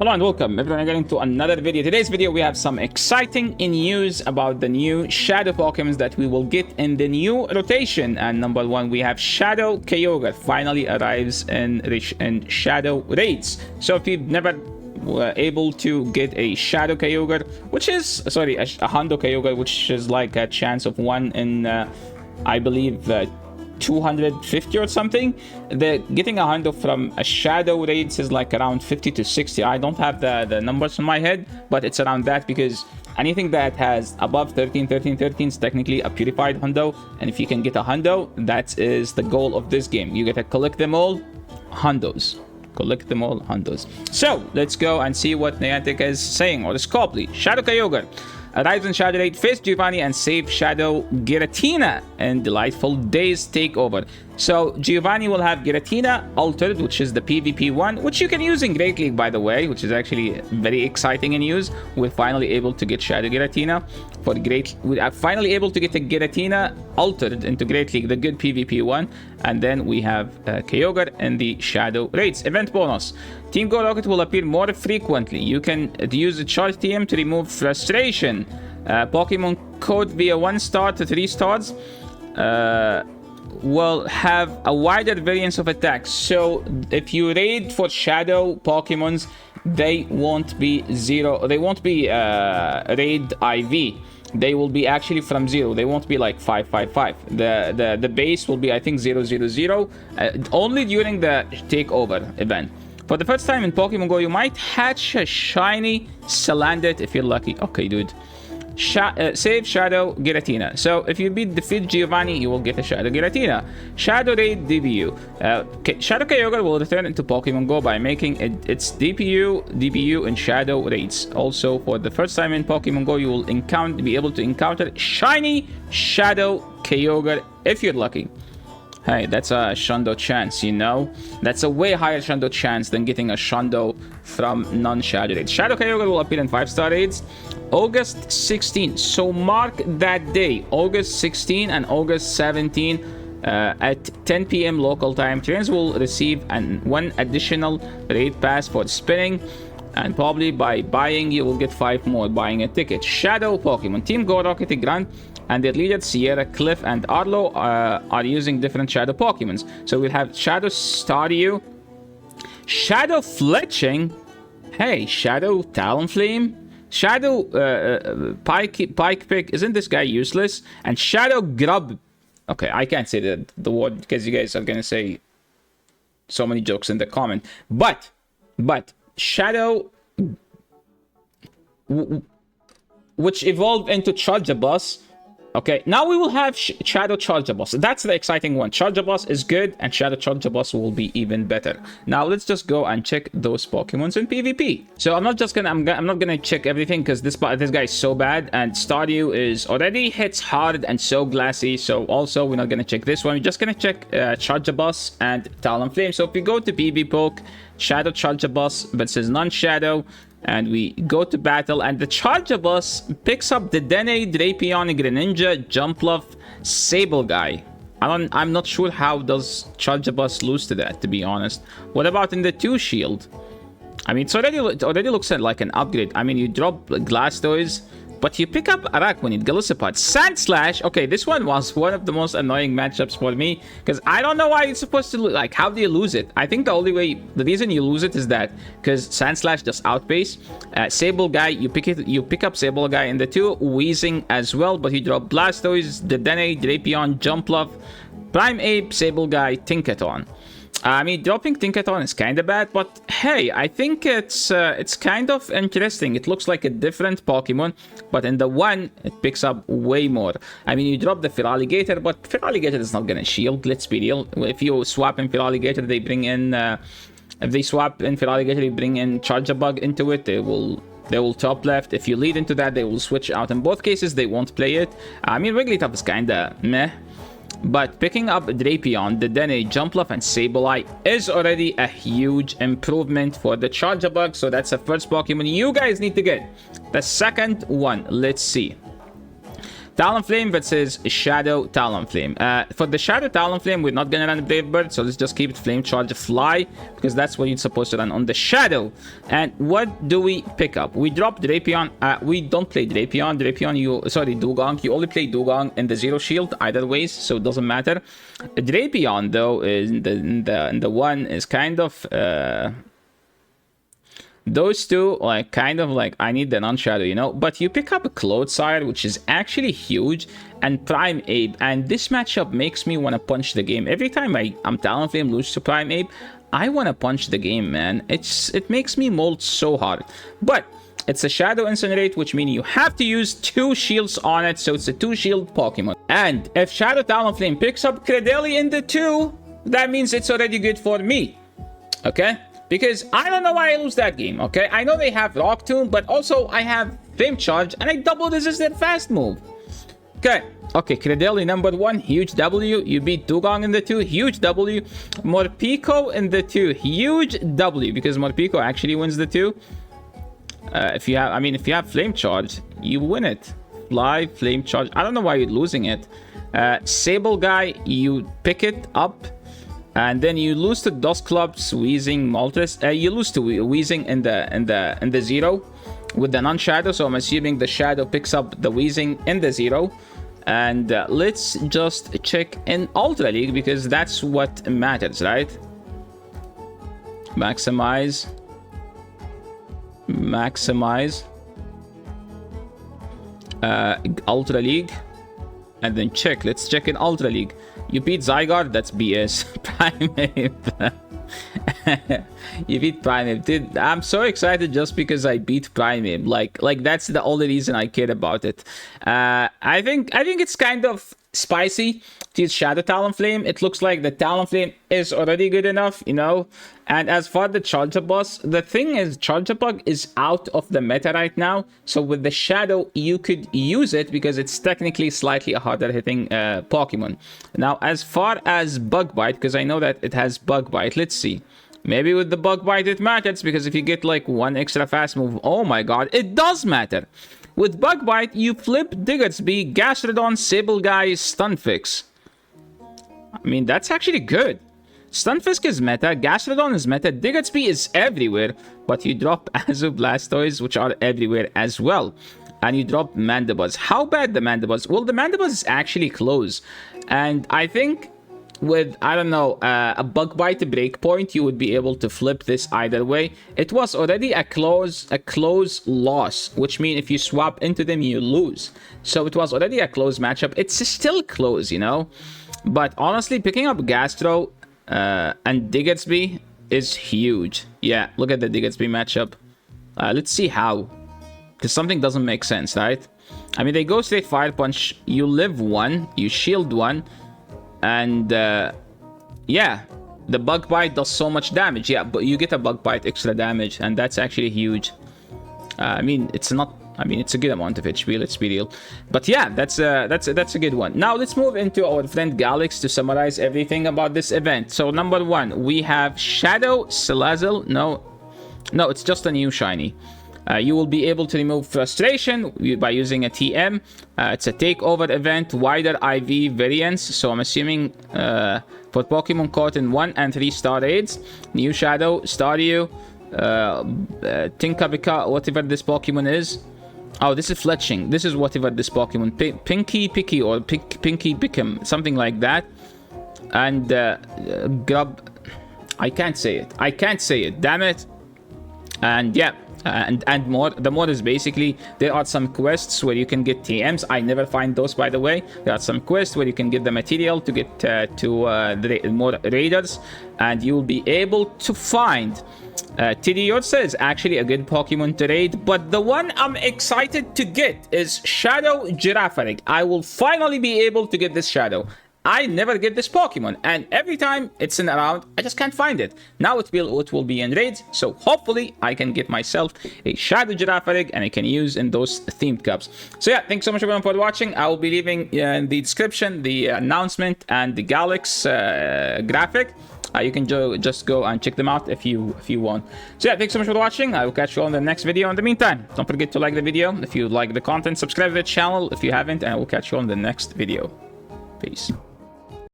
Hello and welcome everyone again to another video. Today's video we have some exciting news about the new Shadow Pokemons that we will get in the new rotation. And number one, we have Shadow Kyogre finally arrives in Shadow Raids. So if you've never were able to get a Shadow Kyogre, which is, sorry, a Hondo Kyogre, which is like a chance of 1 in, I believe, 250 or something. Getting a Hondo from a Shadow Raids is like around 50 to 60. I don't have the numbers in my head, but it's around that because anything that has above 13 is technically a purified Hondo. And if you can get a Hondo, that is the goal of this game. You get to collect them all Hondos. Collect them all Hondos. So let's go and see what Niantic is saying, or Scopely. Shadow Kyogre arrives in Shadow Raid, face Giovanni and save Shadow Giratina and Delightful Days Takeover. So Giovanni will have Giratina altered, which is the PvP one, which you can use in Great League, by the way, which is actually very exciting in use. We're finally able to get Shadow Giratina for Great. We are finally able to get a Giratina altered into Great League, the good PvP one. And then we have Kyogre in the Shadow Raids. Event bonus. Team Go Rocket will appear more frequently. You can use the Charge TM to remove Frustration. Pokemon code via 1 star to 3 stars will have a wider variance of attacks. So if you raid for Shadow Pokemons, they won't be zero. They won't be raid IV. They will be actually from 0. They won't be like 555. The base will be, I think, 000 only during the takeover event. For the first time in Pokemon Go, you might hatch a shiny Salandit if you're lucky. Okay, dude. Save Shadow Giratina. So if you defeat Giovanni, you will get a Shadow Giratina. Shadow Raid DBU. Shadow Kyogre will return into Pokemon Go by making its DBU in Shadow Raids. Also, for the first time in Pokemon Go, you will be able to encounter shiny Shadow Kyogre if you're lucky. Hey, that's a Shundo chance, you know? That's a way higher Shundo chance than getting a Shundo from non-Shadow Raids. Shadow Kyogre will appear in 5-star raids August 16. So mark that day, August 16 and August 17 at 10 p.m. local time. Trainers will receive one additional raid pass for spinning. And probably by buying, you will get 5 more buying a ticket. Shadow Pokemon. Team Go Rocket Grant and their leaders Sierra, Cliff, and Arlo are using different Shadow Pokemons. So we'll have Shadow Staryu, Shadow Fletching, hey, Shadow Talonflame, Shadow Pike Pick, isn't this guy useless? And Shadow Grub. Okay, I can't say the word because you guys are gonna say so many jokes in the comment. But Shadow, which evolved into Charjabus. Okay, now we will have Shadow Charjabus. That's the exciting one. Charjabus is good, and Shadow Charjabus will be even better. Now let's just go and check those Pokemons in PvP. So I'm not gonna check everything because this guy is so bad, and Staryu is already hits hard and so glassy. So also we're not gonna check this one. We're just gonna check Charjabus and Talonflame. So if we go to PvPoke, Shadow Charjabus versus non-Shadow, and we go to battle, and the Charjabus picks up the Dene, Drapion, Greninja, Jumpluff, Sable guy. I'm not sure how does Charjabus lose to that, to be honest. What about in the 2 shield? I mean, it already looks like an upgrade. I mean, you drop Blastoise, but you pick up Araquanid, Golisopod, Sandslash. Okay, this one was one of the most annoying matchups for me because I don't know why it's supposed to look like. How do you lose it? I think the reason you lose it is that because Sandslash just outpace. Sable guy, you pick up Sable guy in the 2, Weezing as well, but you drop Blastoise, Dedenne, Drapion, Jumpluff, Prime Ape, Sable guy, Tinkaton. I mean, dropping Tinkaton is kind of bad, but hey, I think it's kind of interesting. It looks like a different Pokemon, but in the 1, it picks up way more. I mean, you drop the Feraligatr, but Feraligatr is not gonna shield, let's be real. If you swap in Feraligatr, they bring in... if they swap in Feraligatr, they bring in Charjabug into it, they will top left. If you lead into that, they will switch out. In both cases, they won't play it. I mean, Wigglytuff is kinda meh. But picking up Drapion, Dedenne, Jumpluff, and Sableye is already a huge improvement for the Charjabug. So that's the first Pokemon you guys need to get. The second one, let's see. Talonflame versus Shadow Talonflame. For the Shadow Talonflame, we're not gonna run Brave Bird, so let's just keep it Flame Charge Fly, because that's what you're supposed to run on the Shadow. And what do we pick up? We drop Drapion. We don't play Drapion. Dugong. You only play Dugong in the Zero Shield, either ways, so it doesn't matter. Drapion, though, is in the one is kind of... those two, like, kind of like, I need the non-shadow, you know? But you pick up a Clodsire, which is actually huge, and Prime Ape, and this matchup makes me want to punch the game. Every time I'm Talonflame lose to Prime Ape, I want to punch the game, man. It makes me mold so hard. But it's a Shadow Incinerate, which means you have to use 2 shields on it, so it's a 2-shield Pokemon. And if Shadow Talonflame picks up Credeli in the 2, that means it's already good for me. Okay? Because I don't know why I lose that game, okay? I know they have Rock Tomb, but also I have Flame Charge, and I double resist their fast move. Okay, Credeli number 1, huge W. You beat Dugong in the 2, huge W. Morpeko in the 2, huge W, because Morpeko actually wins the 2. If you have Flame Charge, you win it. Fly, Flame Charge. I don't know why you're losing it. Sable Guy, you pick it up. And then you lose to Dusclops, Weezing, Moltres. You lose to Weezing in the 0 with the non-shadow. So I'm assuming the shadow picks up the Weezing in the 0. And let's just check in Ultra League, because that's what matters, right? Maximize. Ultra League. And then check. Let's check in Ultra League. You beat Zygarde, that's BS. Primeape. You beat Primeape. Dude, I'm so excited just because I beat Primeape. Like that's the only reason I care about it. I think it's kind of spicy to use Shadow Talonflame. It looks like the Talonflame is already good enough, you know. And as for the Charjabug, the thing is, Charjabug is out of the meta right now. So with the Shadow, you could use it because it's technically slightly a harder hitting Pokemon. Now, as far as Bug Bite, because I know that it has Bug Bite, let's see. Maybe with the Bug Bite it matters, because if you get like 1 extra fast move, oh my god, it does matter. With Bug Bite, you flip Diggersby, Gastrodon, Sable Guy, Stunfisk. I mean, that's actually good. Stunfisk is meta, Gastrodon is meta, Diggersby is everywhere, but you drop Azu Blastoise, which are everywhere as well. And you drop Mandibuzz. How bad the Mandibuzz? Well, the Mandibuzz is actually close. And I think with, I don't know, a Bug Bite breakpoint, you would be able to flip this either way. It was already a close loss, which means if you swap into them, you lose. So it was already a close matchup. It's still close, you know? But honestly, picking up Gastro and Diggersby is huge. Yeah, look at the Diggersby matchup. Let's see how. Because something doesn't make sense, right? I mean, they go straight Fire Punch. You live 1, you shield 1. And yeah, the Bug Bite does so much damage. Yeah, but you get a Bug Bite extra damage, and that's actually huge. I mean, it's a good amount of HP, let's be real. But yeah, that's a good one. Now let's move into our friend Galix to summarize everything about this event. So number 1, we have Shadow Salazzle. No, it's just a new shiny. You will be able to remove Frustration by using a TM. It's a takeover event, wider IV variants. So I'm assuming for Pokemon caught in 1 and 3 star raids. New Shadow, Staryu, Tinkabika, whatever this Pokemon is. Oh, this is Fletching. This is whatever this Pokemon. Pinky Picky or Pinky Pickum, something like that. And Grub. I can't say it. Damn it. And yeah. And more. The more is basically, there are some quests where you can get TMs. I never find those, by the way. There are some quests where you can get the material to get to more raiders, and you will be able to find Teddiursa is actually a good Pokemon to raid, but the one I'm excited to get is Shadow Girafarig. I will finally be able to get this Shadow. I never get this Pokemon, and every time it's in around, I just can't find it. Now it will be in raids, so hopefully I can get myself a Shadow Girafarig and I can use in those themed cups. So yeah, thanks so much everyone for watching. I will be leaving in the description the announcement and the Galix graphic. You can just go and check them out if you want. So yeah, thanks so much for watching. I will catch you all in the next video. In the meantime, don't forget to like the video if you like the content, subscribe to the channel if you haven't, and I will catch you on the next video. Peace.